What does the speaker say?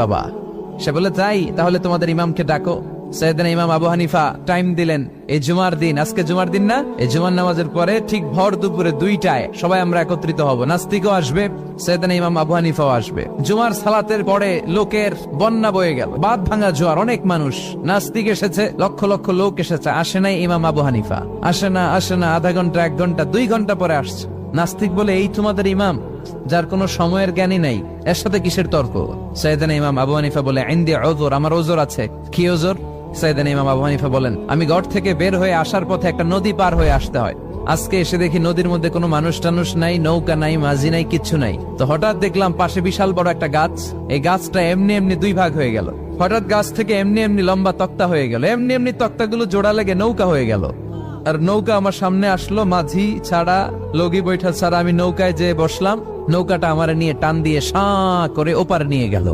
বাবা। সে বলে তাই, তাহলে তোমাদের ইমামকে ডাকো। সাইয়েদনা ইমাম আবু হানিফা টাইম দিলেন, এই জুমার দিন, আজকে জুমার দিন না, এই জুমার নামাজের পরে ঠিক ভর দুপুরে 2টায় সবাই আমরা একত্রিত হব। নাস্তিকও আসবে, সাইয়েদনা ইমাম আবু হানিফাও আসবে। জুমার সালাতের পরে লোকের বন্যা বয়ে গেল, বাঁধ ভাঙা জোয়ার, অনেক মানুষ। নাস্তিক এসেছে, লক্ষ লক্ষ লোক এসেছে, আসে নাই ইমাম আবু হানিফা। আসে না আধা ঘন্টা, 1 ঘন্টা, 2 ঘন্টা পরে আসছে। নাস্তিক বলে, এই তোমাদের ইমাম যার কোনো সময়ের জ্ঞানই নাই, এর সাথে কিসের তর্ক? সাইয়েদনা ইমাম আবু হানিফা বলে, ইনদি উযর, আমার ওজর আছে। কি ওজর? সাইয়েদনা ইমাম আবু হানিফা বলেন, আমি ঘর থেকে বের হয়ে আসার পথে একটা নদী পার হয়ে আসতে হয়। আজকে এসে দেখি নদীর মধ্যে কোনো মানুষ টানুষ নাই, নৌকা নাই, মাঝি নাই, কিচ্ছু নাই। তো হঠাৎ দেখলাম পাশে বিশাল বড় একটা গাছ, এই গাছটা এমনি এমনি 2 ভাগ হয়ে গেল। হঠাৎ গাছ থেকে এমনি এমনি লম্বা তক্তা হয়ে গেল, এমনি এমনি তক্তাগুলো জোড়া লেগে নৌকা হয়ে গেল। আর নৌকা আমার সামনে আসলো, মাঝি ছাড়া, লগি বৈঠা ছাড়া। আমি নৌকায় যেয়ে বসলাম, নৌকাটা আমার নিয়ে টান দিয়ে সাঁ করে ওপারে নিয়ে গেল।